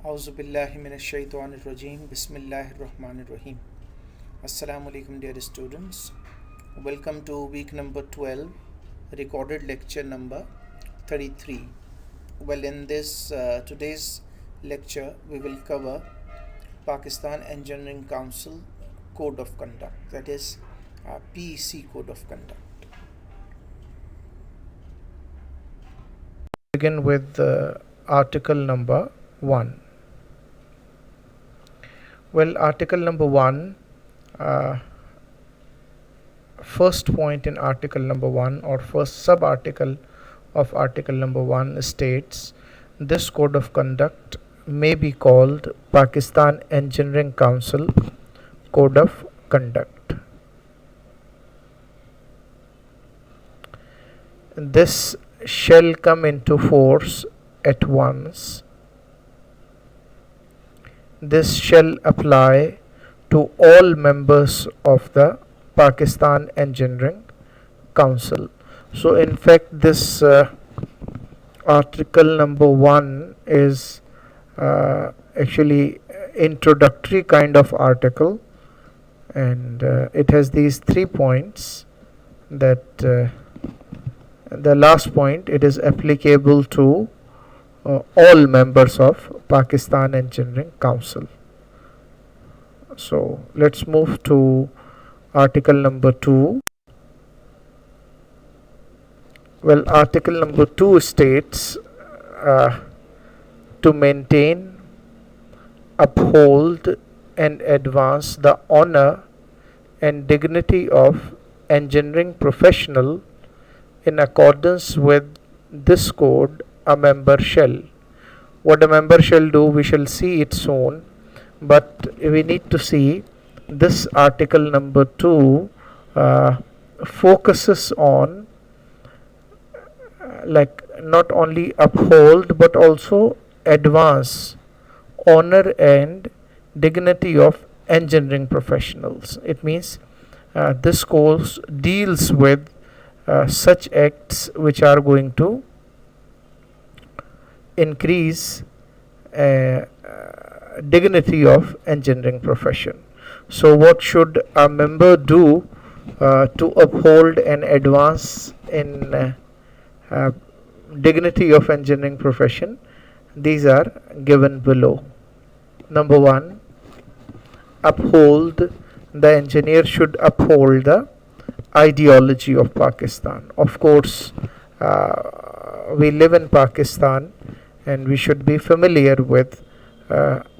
Auzu billahi minash shaitanir rajim. Bismillahir rahmanir rahim. Assalamu alaikum, dear students. Welcome to week number 12, recorded lecture number 33. Well, in this today's lecture, we will cover Pakistan Engineering Council Code of Conduct, that is PEC Code of Conduct. Begin with article number 1. Well, article number 1, first point in article number 1 or first sub-article of article number 1 states, this code of conduct may be called Pakistan Engineering Council Code of Conduct. This shall come into force at once. This shall apply to all members of the Pakistan Engineering Council. So in fact this article number 1 is actually introductory kind of article, and it has these 3 points. That the last point, it is applicable to all members of Pakistan Engineering Council. So let's move to article number 2. Well, article number 2 states to maintain, uphold and advance the honor and dignity of engineering professional in accordance with this code, a member shall. What a member shall do, we shall see it soon, but we need to see this article number 2 focuses on like not only uphold but also advance honor and dignity of engineering professionals. It means this course deals with such acts which are going to increase dignity of engineering profession. So what should a member do to uphold and advance in dignity of engineering profession? These are given below. Number 1, uphold. The engineer should uphold the ideology of Pakistan. Of course, we live in Pakistan and we should be familiar with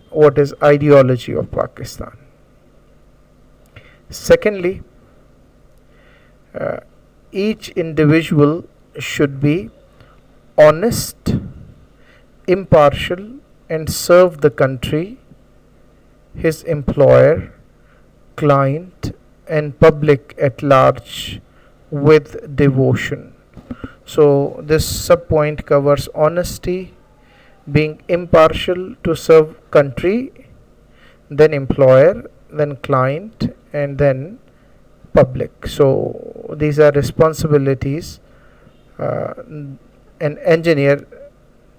what is ideology of Pakistan. Secondly, each individual should be honest, impartial and serve the country, his employer, client and public at large with devotion. So this sub-point covers honesty, being impartial to serve country, then employer, then client and then public. So these are responsibilities an engineer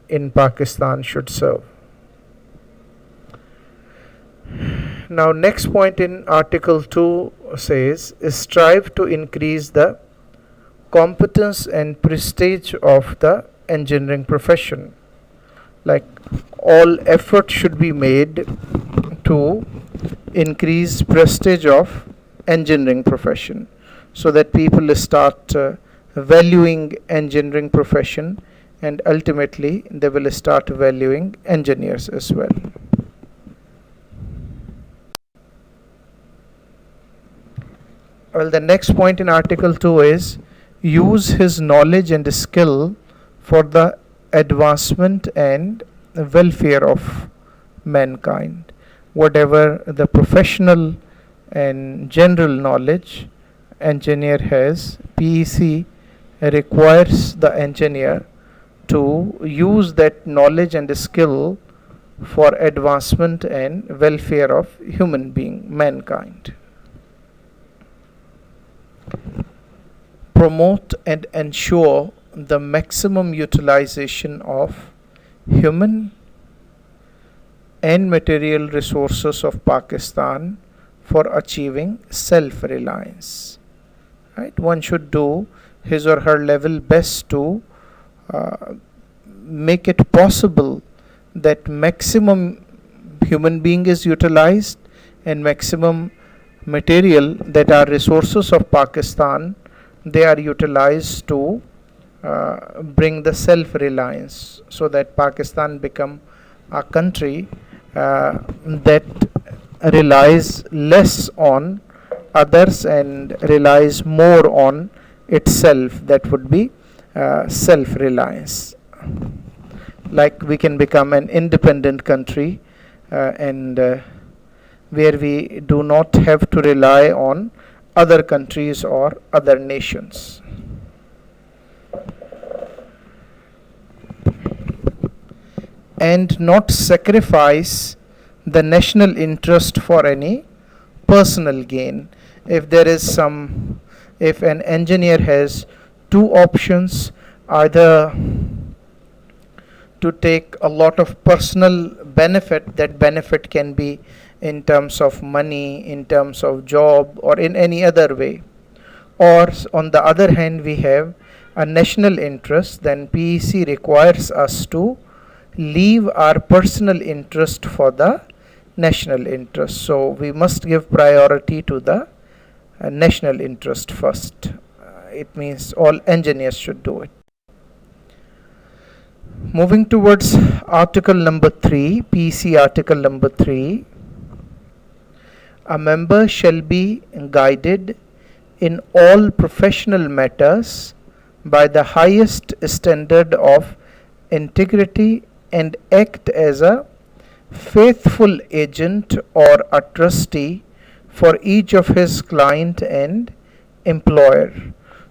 in Pakistan should serve. Now next point in article 2 says, strive to increase the competence and prestige of the engineering profession. Like all effort should be made to increase prestige of engineering profession, so that people start valuing engineering profession, and ultimately they will start valuing engineers as well. Well, the next point in article 2 is use his knowledge and skill for the advancement and welfare of mankind. Whatever the professional and general knowledge engineer has, PEC requires the engineer to use that knowledge and skill for advancement and welfare of human being, mankind. Promote and ensure the maximum utilization of human, and material resources of Pakistan for achieving self-reliance. Right? One should do his or her level best to make it possible that maximum human being is utilized and maximum material that are resources of Pakistan, they are utilized to bring the self-reliance, so that Pakistan become a country that relies less on others and relies more on itself. That would be self-reliance. Like we can become an independent country and where we do not have to rely on other countries or other nations. And not sacrifice the national interest for any personal gain. If an engineer has two options, either to take a lot of personal benefit, that benefit can be in terms of money, in terms of job, or in any other way, or on the other hand we have a national interest, then PEC requires us to leave our personal interest for the national interest. So we must give priority to the national interest first. It means all engineers should do it. Moving towards article number 3, PEC article number 3. A member shall be guided in all professional matters by the highest standard of integrity and act as a faithful agent or a trustee for each of his client and employer.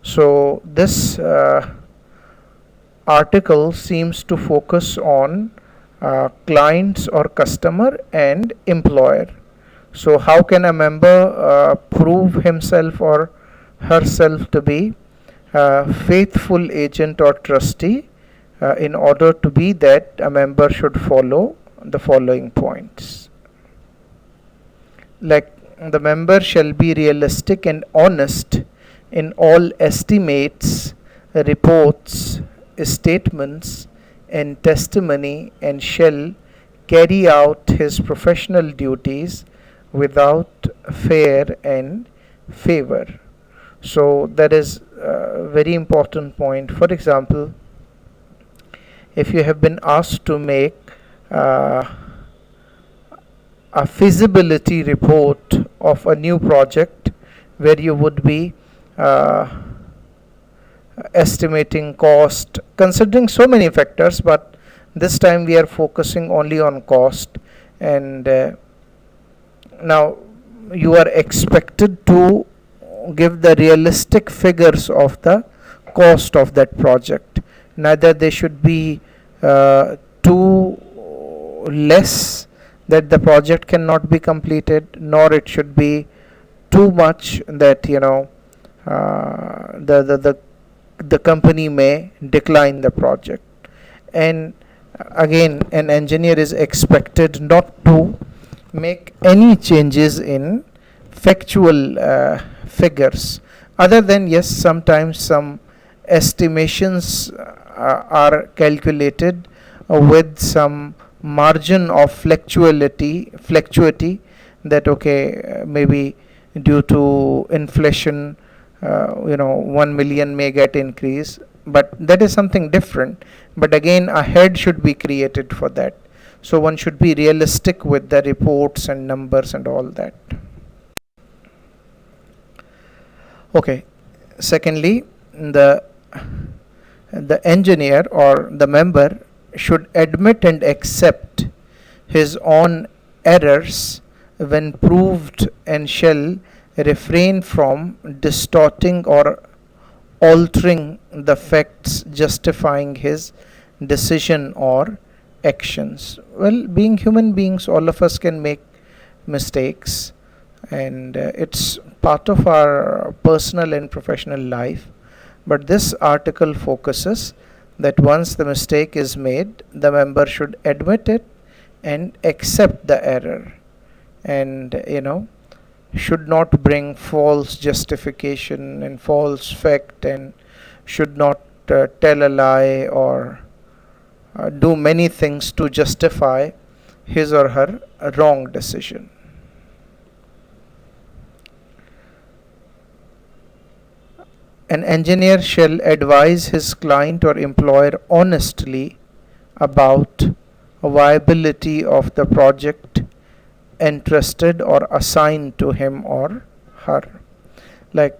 So this article seems to focus on clients or customer and employer. So how can a member prove himself or herself to be a faithful agent or trustee? In order to be that, a member should follow the following points. Like, the member shall be realistic and honest in all estimates, reports, statements, and testimony, and shall carry out his professional duties without fear and favor. So that is a very important point. For example, if you have been asked to make a feasibility report of a new project where you would be estimating cost, considering so many factors, but this time we are focusing only on cost, and now you are expected to give the realistic figures of the cost of that project. Neither they should be too less that the project cannot be completed, nor it should be too much that the company may decline the project. And again, an engineer is expected not to make any changes in factual figures, other than, yes, sometimes some estimations are calculated with some margin of fluctuity that maybe due to inflation 1 million may get increase, but that is something different. But again, a head should be created for that, so one should be realistic with the reports and numbers and all that. Okay, secondly, the engineer or the member should admit and accept his own errors when proved, and shall refrain from distorting or altering the facts justifying his decision or actions. Well, being human beings, all of us can make mistakes, and it's part of our personal and professional life. But this article focuses that once the mistake is made, the member should admit it and accept the error, and should not bring false justification and false fact, and should not tell a lie or do many things to justify his or her wrong decision. An engineer shall advise his client or employer honestly about viability of the project entrusted or assigned to him or her. Like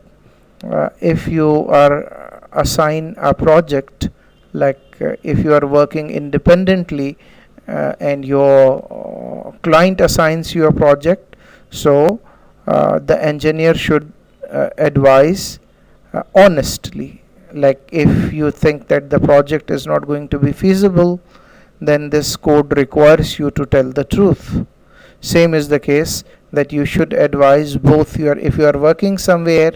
if you are assigned a project, like if you are working independently and your client assigns you a project, so the engineer should advise honestly. Like if you think that the project is not going to be feasible, then this code requires you to tell the truth. Same is the case that you should advise both if you are working somewhere,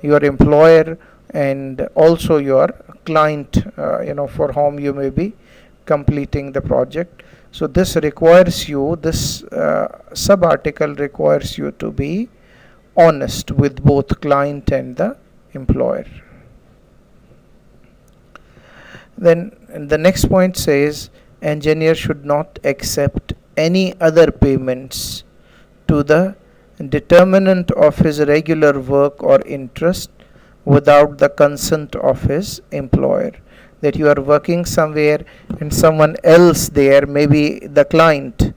your employer, and also your client, for whom you may be completing the project. So this requires you, this sub-article requires you to be honest with both client and the employer. Then the next point says, engineer should not accept any other payments to the determinant of his regular work or interest without the consent of his employer. That you are working somewhere and someone else there, maybe the client,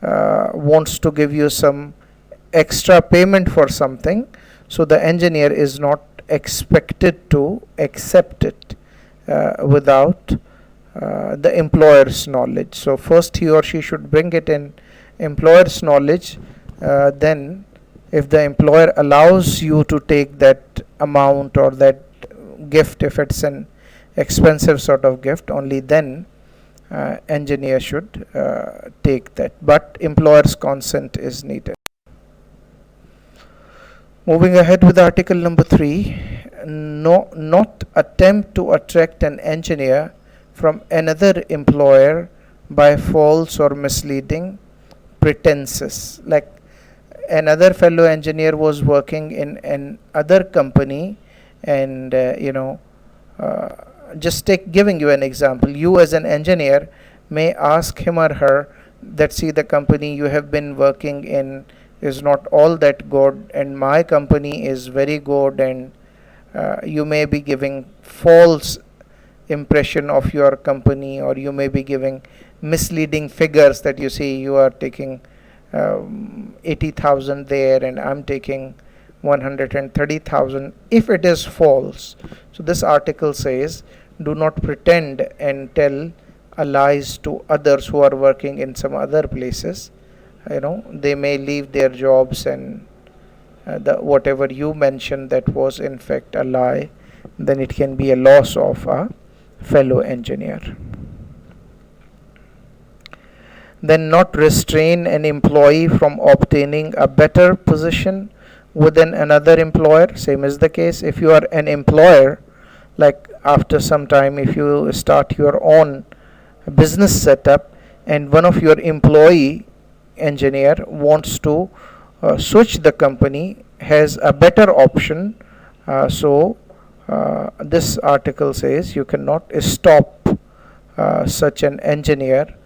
wants to give you some extra payment for something, so the engineer is not expected to accept it without the employer's knowledge. So first he or she should bring it in employer's knowledge, then if the employer allows you to take that amount or that gift, if it's an expensive sort of gift, only then engineer should take that, but employer's consent is needed. Moving ahead with article number 3, not attempt to attract an engineer from another employer by false or misleading pretenses. Like another fellow engineer was working in an other company, and just giving you an example, you as an engineer may ask him or her that, see, the company you have been working in is not all that good, and my company is very good, and you may be giving false impression of your company, or you may be giving misleading figures that you see you are taking 80,000 there and I'm taking 130,000, if it is false. So this article says, do not pretend and tell lies to others who are working in some other places. They may leave their jobs, and whatever you mentioned that was in fact a lie, then it can be a loss of a fellow engineer. Then not restrain an employee from obtaining a better position within another employer. Same is the case if you are an employer, like after some time if you start your own business setup and one of your employee engineer wants to switch the company, has a better option, so this article says you cannot stop such an engineer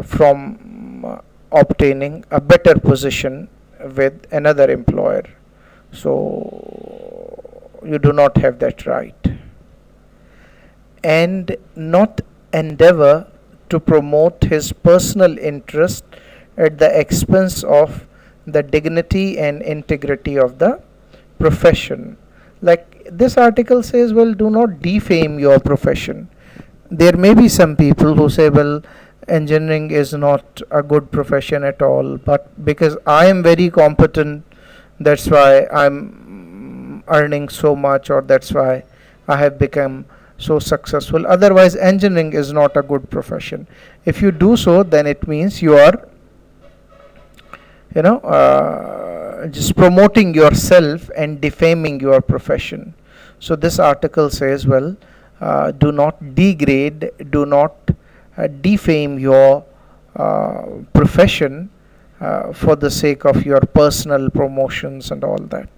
from obtaining a better position with another employer. So you do not have that right. And not endeavor to promote his personal interest at the expense of the dignity and integrity of the profession. Like this article says, well, do not defame your profession. There may be some people who say, well, engineering is not a good profession at all, but because I am very competent, that's why I'm earning so much, or that's why I have become so successful. Otherwise, engineering is not a good profession. If you do so, then it means you are just promoting yourself and defaming your profession. So this article says, well, do not degrade, do not defame your profession for the sake of your personal promotions and all that.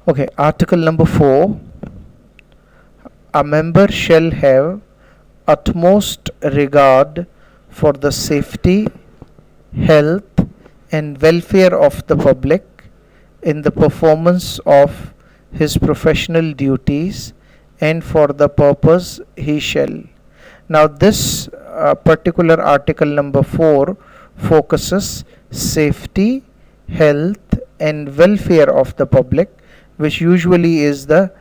Okay, article number 4. A member shall have utmost regard for the safety, health, and welfare of the public in the performance of his professional duties, and for the purpose he shall. Now, this particular article number 4 focuses safety, health, and welfare of the public, which usually is the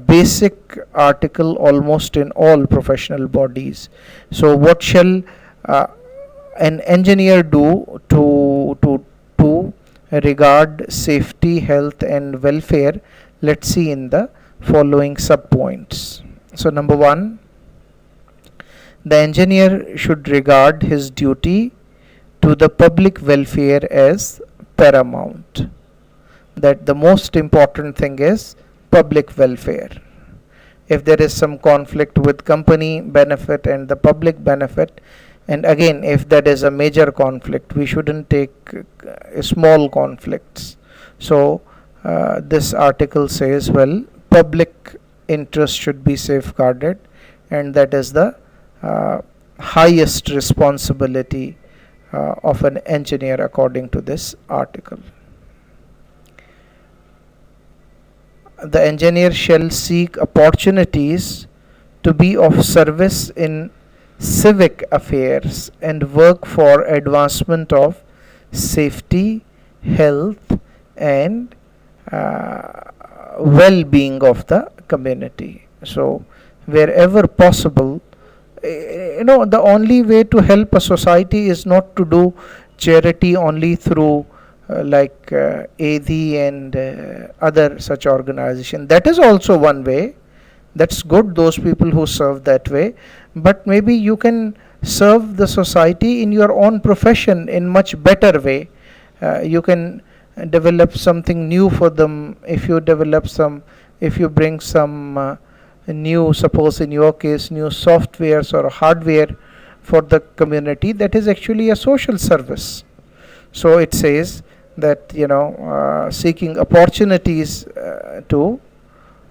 basic article almost in all professional bodies. So, what shall an engineer do to regard safety, health, and welfare? Let's see in the following subpoints. So, number 1, the engineer should regard his duty to the public welfare as paramount. That the most important thing is public welfare. If there is some conflict with company benefit and the public benefit, and again, if that is a major conflict, we shouldn't take small conflicts. So, this article says, well, public interest should be safeguarded, and that is the highest responsibility of an engineer according to this article. The engineer shall seek opportunities to be of service in civic affairs and work for advancement of safety, health, and well-being of the community. So, wherever possible, the only way to help a society is not to do charity only through like AD and other such organization. That is also one way. That's good, those people who serve that way. But maybe you can serve the society in your own profession in much better way. You can develop something new for them. If you bring some new, suppose in your case, new softwares or hardware for the community, that is actually a social service. So it says that seeking opportunities to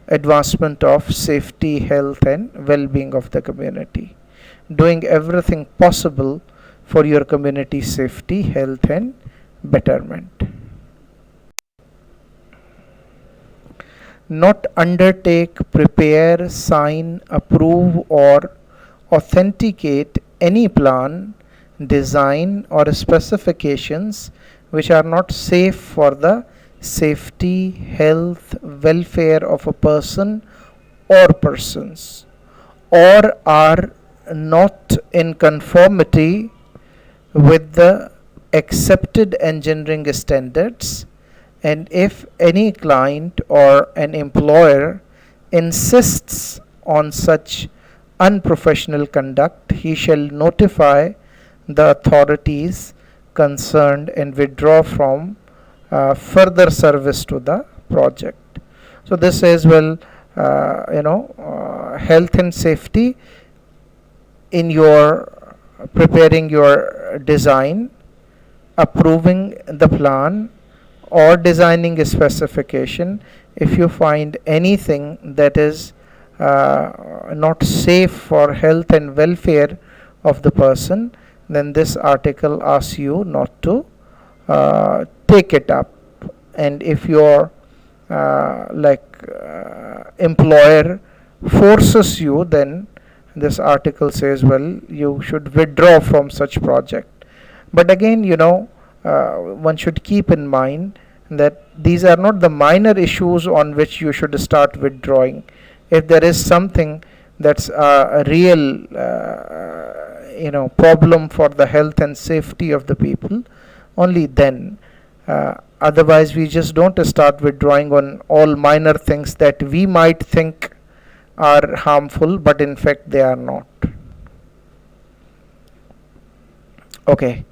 advancement of safety, health, and well-being of the community, doing everything possible for your community safety, health, and betterment. Not undertake, prepare, sign, approve, or authenticate any plan, design, or specifications which are not safe for the safety, health, welfare of a person or persons, or are not in conformity with the accepted engineering standards, and if any client or an employer insists on such unprofessional conduct, he shall notify the authorities concerned and withdraw from further service to the project. So this says, well, health and safety in your preparing your design, approving the plan, or designing a specification. If you find anything that is not safe for health and welfare of the person, then this article asks you not to take it up. And if your employer forces you, then this article says, well, you should withdraw from such project. But again, one should keep in mind that these are not the minor issues on which you should start withdrawing. If there is something that's a real problem for the health and safety of the people, only then. Otherwise, we just don't start withdrawing on all minor things that we might think are harmful, but in fact they are not. Okay.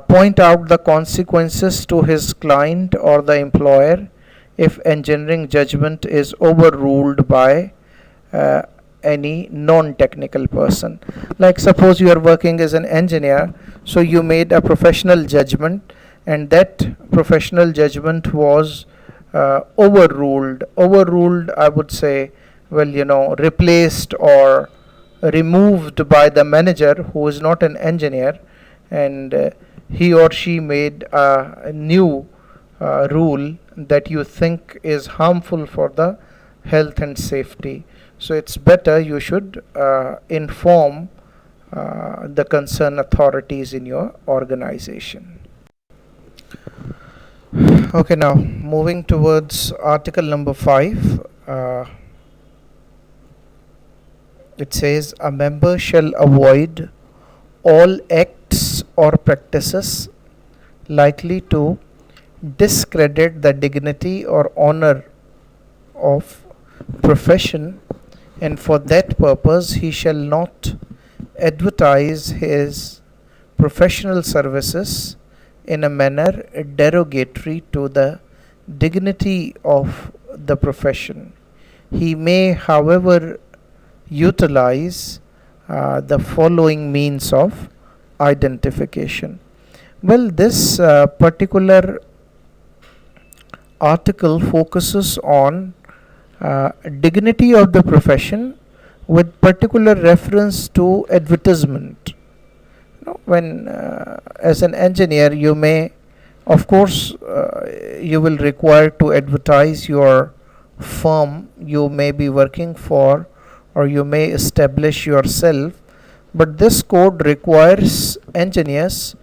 Point out the consequences to his client or the employer if engineering judgment is overruled by any non-technical person. Like suppose you are working as an engineer, so you made a professional judgment, and that professional judgment was overruled, I would say, well, replaced or removed by the manager who is not an engineer, and he or she made a new rule that you think is harmful for the health and safety. So it's better you should inform the concerned authorities in your organization. Okay, now moving towards article number 5. It says a member shall avoid all acts or practices likely to discredit the dignity or honor of profession, and for that purpose he shall not advertise his professional services in a manner derogatory to the dignity of the profession. He may, however, utilize the following means of identification. Well, this particular article focuses on dignity of the profession with particular reference to advertisement. When as an engineer, you may, of course, you will require to advertise your firm you may be working for, or you may establish yourself, but this code requires engineers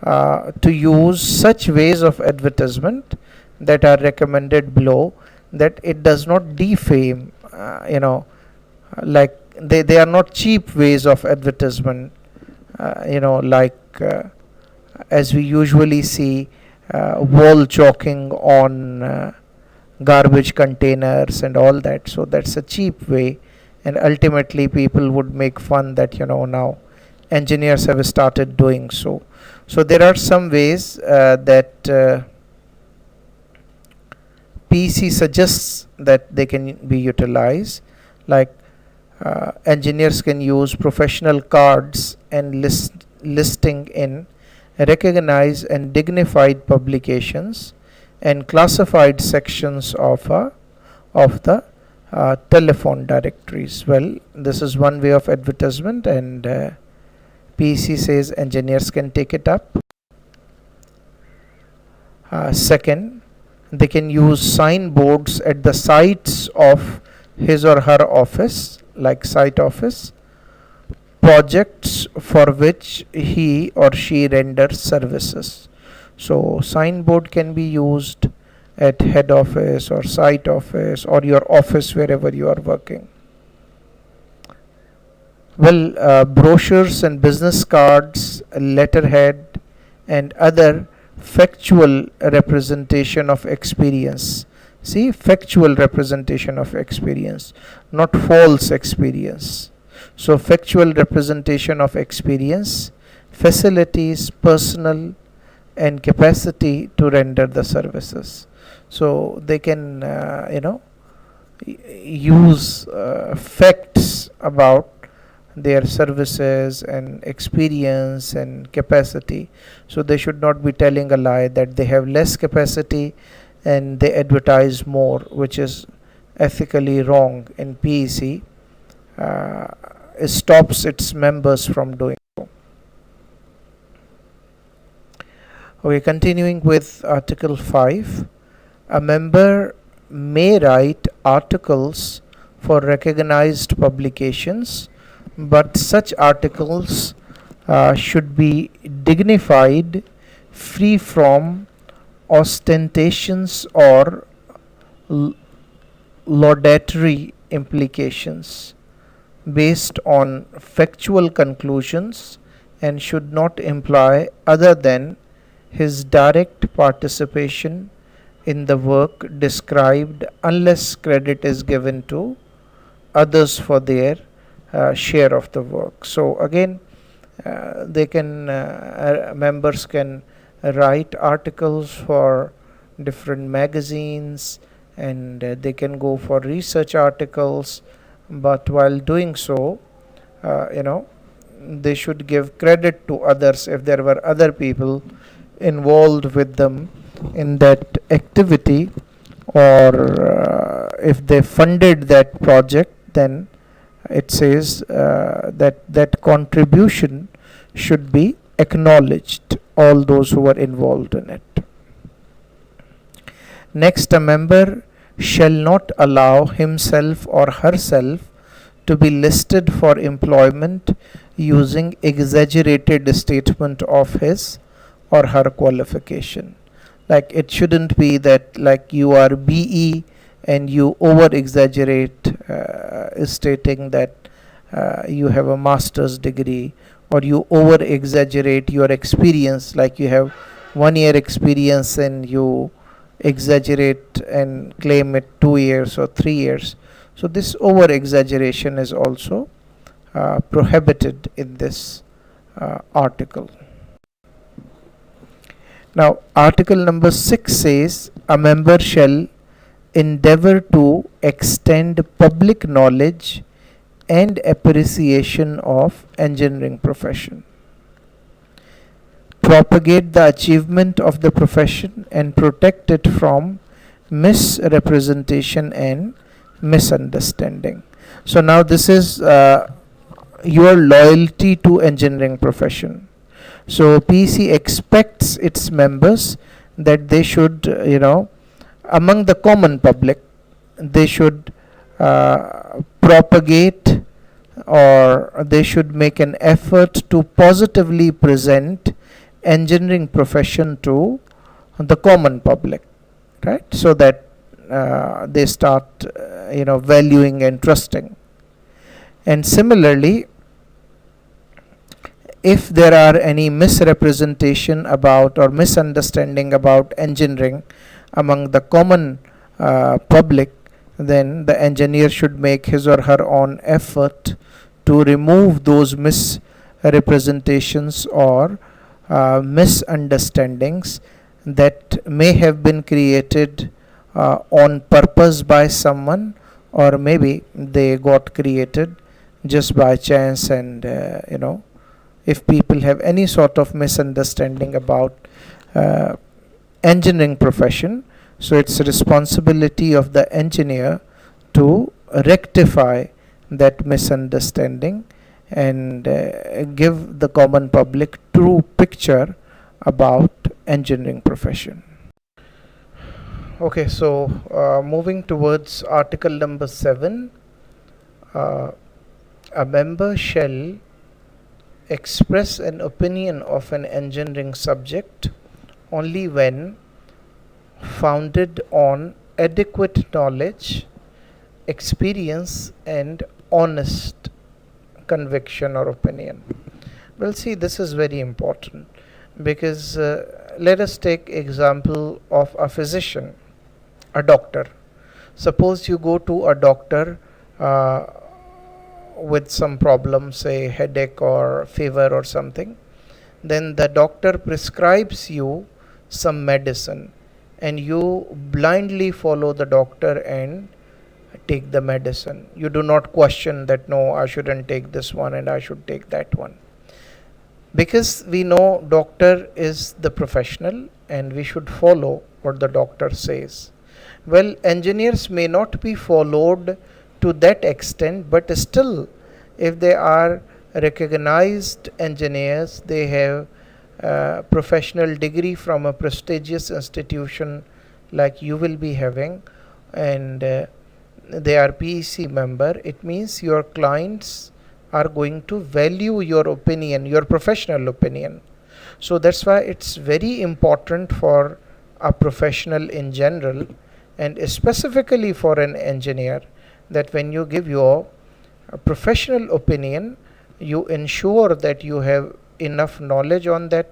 to use such ways of advertisement that are recommended below, that it does not defame, like they are not cheap ways of advertisement, as we usually see wall chalking on garbage containers and all that. So that's a cheap way, and ultimately people would make fun that now engineers have started doing so. So there are some ways that PEC suggests that they can be utilized, like engineers can use professional cards and listing in recognized and dignified publications and classified sections of the telephone directories. Well, this is one way of advertisement, and PEC says engineers can take it up. Second, they can use signboards at the sites of his or her office, like site office, projects for which he or she renders services. So signboard can be used at head office or site office or your office wherever you are working. Well, brochures and business cards, letterhead, and other factual representation of experience. See, factual representation of experience, not false experience. So factual representation of experience, facilities, personnel, and capacity to render the services. So they can use facts about their services and experience and capacity. So they should not be telling a lie that they have less capacity and they advertise more, which is ethically wrong, and PEC stops its members from doing so. Okay, continuing with Article 5. A member may write articles for recognized publications, but such articles should be dignified, free from ostentations or laudatory implications, based on factual conclusions, and should not imply other than his direct participation in the work described, unless credit is given to others for their share of the work. So again, they can members can write articles for different magazines, and they can go for research articles but while doing so, they should give credit to others if there were other people involved with them in that activity, or if they funded that project, then it says that contribution should be acknowledged, all those who were involved in it. Next, a member shall not allow himself or herself to be listed for employment using exaggerated statement of his or her qualification. Like, it shouldn't be that like you are BE and you over exaggerate stating that you have a master's degree, or you over exaggerate your experience, like you have 1 year experience and you exaggerate and claim it 2 years or 3 years. So this over exaggeration is also prohibited in this article. Now, article number 6 says a member shall endeavor to extend public knowledge and appreciation of engineering profession, propagate the achievement of the profession, and protect it from misrepresentation and misunderstanding. So now this is your loyalty to engineering profession. So PEC expects its members that they should, among the common public, they should propagate, or they should make an effort to positively present engineering profession to the common public, right? So that they start, valuing and trusting. And similarly, if there are any misrepresentation about or misunderstanding about engineering among the common public, then the engineer should make his or her own effort to remove those misrepresentations or misunderstandings that may have been created on purpose by someone, or maybe they got created just by chance. And if people have any sort of misunderstanding about engineering profession, so it's a responsibility of the engineer to rectify that misunderstanding and give the common public true picture about engineering profession. Okay, so moving towards article number 7, a member shall express an opinion of an engineering subject only when founded on adequate knowledge, experience, and honest conviction or opinion. Well, see, this is very important, because let us take example of a physician, a doctor. Suppose you go to a doctor with some problem, say headache or fever or something. Then the doctor prescribes you some medicine, and you blindly follow the doctor and take the medicine. You do not question that, no, I shouldn't take this one and I should take that one. Because we know doctor is the professional and we should follow what the doctor says. Well, engineers may not be followed to that extent, but still, if they are recognized engineers, they have a professional degree from a prestigious institution like you will be having, and they are PEC member, it means your clients are going to value your opinion, your professional opinion. So that's why it's very important for a professional in general, and specifically for an engineer, that when you give your professional opinion, you ensure that you have enough knowledge on that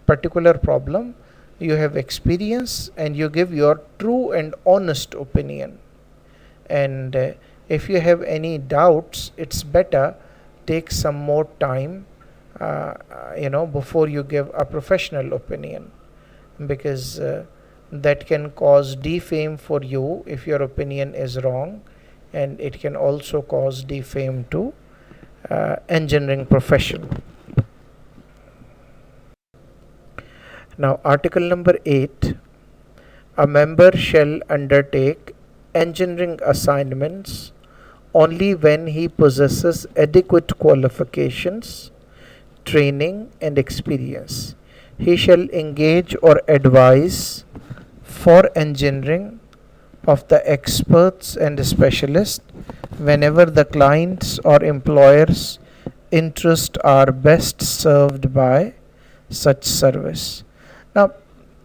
particular problem, you have experience, and you give your true and honest opinion. And if you have any doubts, it's better take some more time before you give a professional opinion, because that can cause defame for you if your opinion is wrong, and it can also cause defame to engineering profession. Now, article number 8, a member shall undertake engineering assignments only when he possesses adequate qualifications, training, and experience. He shall engage or advise for engineering of the experts and specialists whenever the clients or employers' interests are best served by such service. Now,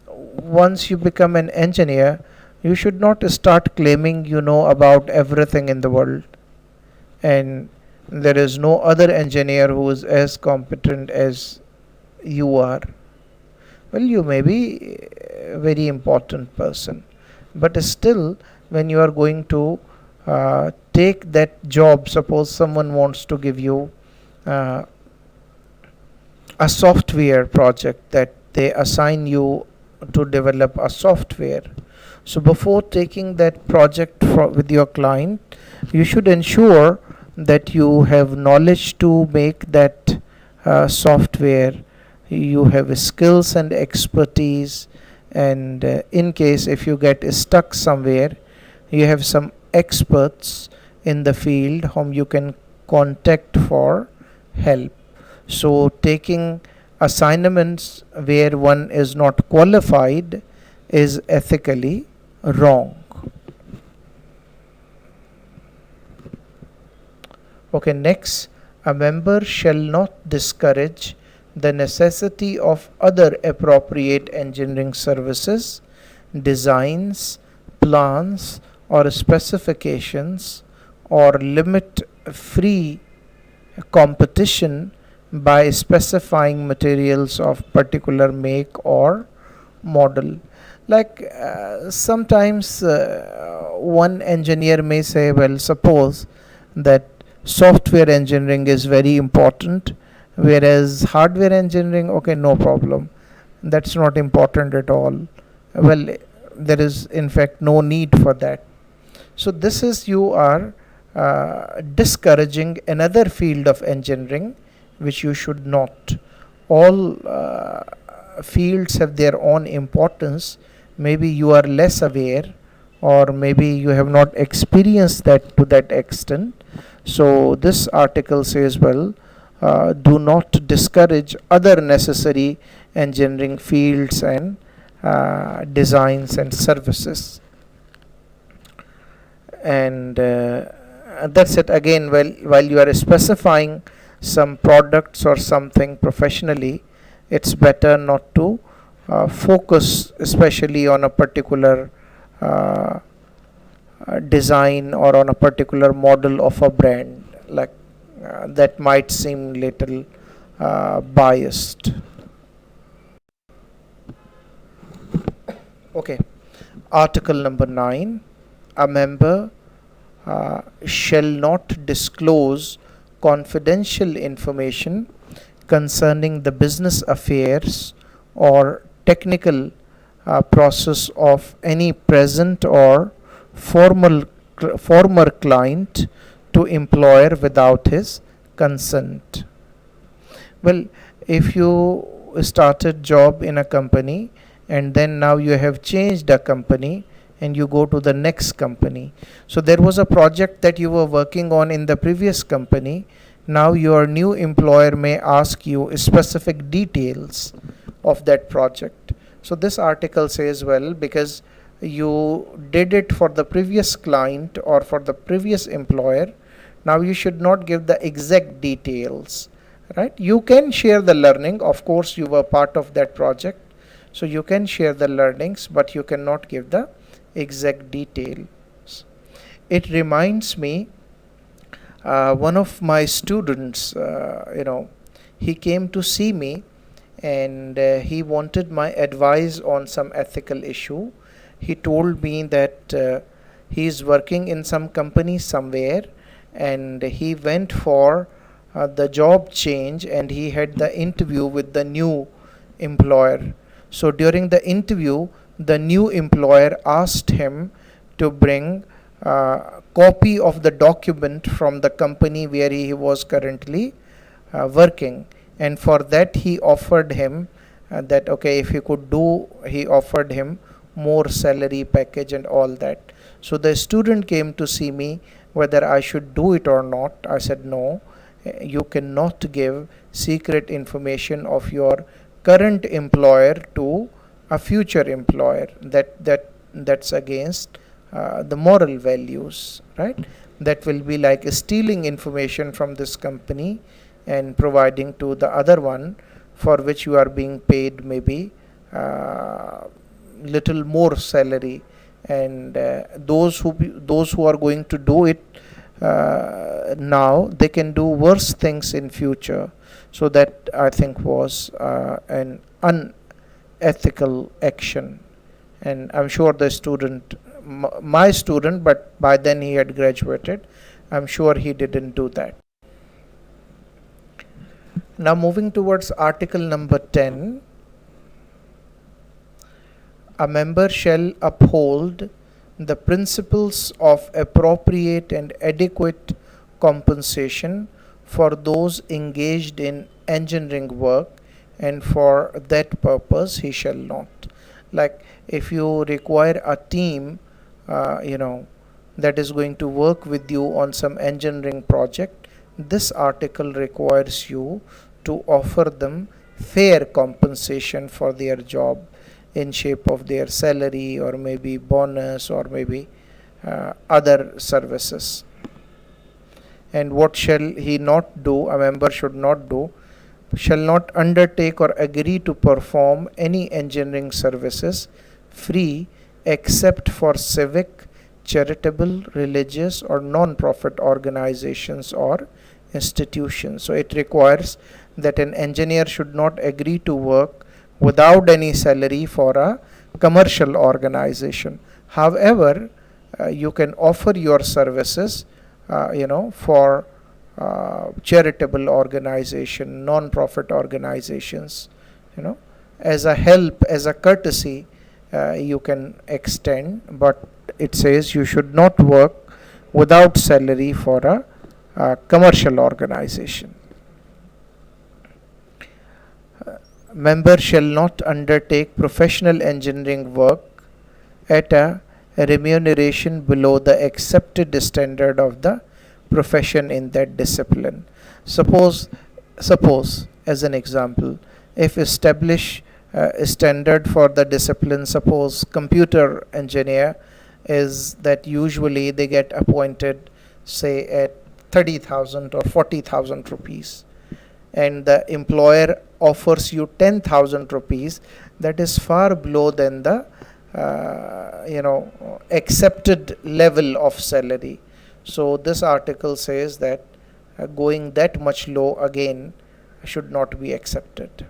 once you become an engineer, you should not start claiming you know about everything in the world, and there is no other engineer who is as competent as you are. Well, you may be a very important person, but still, when you are going to take that job, suppose someone wants to give you uh, a software project, that they assign you to develop a software. So before taking that project with your client, you should ensure that you have knowledge to make that software, you have skills and expertise, and in case if you get stuck somewhere, you have some experts in the field whom you can contact for help. So taking assignments where one is not qualified is ethically wrong. Okay, next, a member shall not discourage the necessity of other appropriate engineering services, designs, plans, or specifications, or limit free competition by specifying materials of particular make or model. Like sometimes one engineer may say, well, suppose that software engineering is very important, whereas hardware engineering, okay, no problem, that's not important at all. Well, there is in fact no need for that. So this is, you are discouraging another field of engineering, which you should not. All fields have their own importance. Maybe you are less aware, or maybe you have not experienced that to that extent. So this article says, well, do not discourage other necessary engineering fields and designs and services. And that's it. Again, while you are specifying some products or something professionally, it's better not to focus especially on a particular design or on a particular model of a brand, like that might seem little biased. Okay, article number 9, a member shall not disclose confidential information concerning the business affairs or technical process of any present or former client to employer without his consent. Well, if you started job in a company and then now you have changed a company and you go to the next company, so there was a project that you were working on in the previous company. Now your new employer may ask you specific details of that project. So this article says, well, because you did it for the previous client or for the previous employer, now you should not give the exact details, right? You can share the learning. Of course, you were part of that project, so you can share the learnings, but you cannot give the exact details. It reminds me, one of my students, he came to see me, and he wanted my advice on some ethical issue. He told me that he is working in some company somewhere, and he went for the job change, and he had the interview with the new employer. So during the interview, the new employer asked him to bring copy of the document from the company where he was currently working, and for that he offered him that okay, if he could do, he offered him more salary package and all that. So the student came to see me whether I should do it or not. I said no, you cannot give secret information of your current employer to a future employer. That's against the moral values, right? That will be like stealing information from this company and providing to the other one, for which you are being paid maybe little more salary, and those who are going to do it now, they can do worse things in future. So that I think was an unethical action, and I'm sure the student, my student, but by then he had graduated, I'm sure he didn't do that. Now moving towards article number 10, a member shall uphold the principles of appropriate and adequate compensation for those engaged in engineering work, and for that purpose he shall not. Like if you require a team that is going to work with you on some engineering project, this article requires you to offer them fair compensation for their job in shape of their salary or maybe bonus or maybe other services. And what shall he not do, a member should not do? Shall not undertake or agree to perform any engineering services free except for civic, charitable, religious or non-profit organizations or institutions. So it requires that an engineer should not agree to work without any salary for a commercial organization. However, you can offer your services for charitable organization, non-profit organizations, as a help, as a courtesy, you can extend, but it says you should not work without salary for a commercial organization. Member shall not undertake professional engineering work at a remuneration below the accepted standard of the profession in that discipline. Suppose as an example, if establish a standard for the discipline, suppose computer engineer is that usually they get appointed say at 30,000 or 40,000 rupees, and the employer offers you 10,000 rupees, that is far below than the accepted level of salary. So this article says that going that much low again should not be accepted.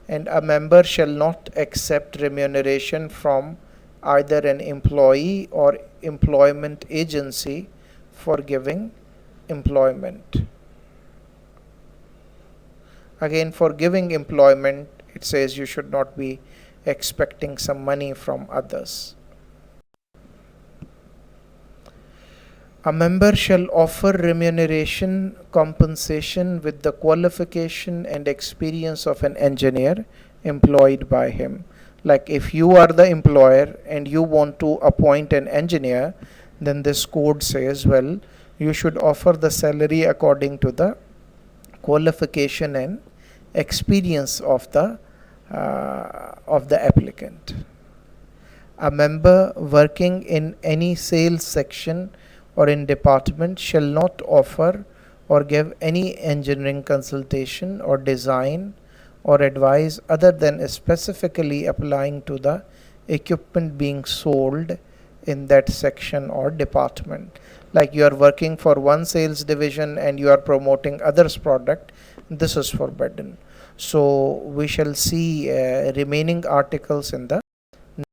And a member shall not accept remuneration from either an employee or employment agency for giving employment. Again, for giving employment, it says you should not be expecting some money from others. A member shall offer remuneration compensation with the qualification and experience of an engineer employed by him. Like if you are the employer and you want to appoint an engineer, then this code says, well, you should offer the salary according to the qualification and experience of the applicant. A member working in any sales section or in department shall not offer or give any engineering consultation or design or advice other than specifically applying to the equipment being sold in that section or department. Like you are working for one sales division and you are promoting others' product, this is forbidden. So we shall see remaining articles in the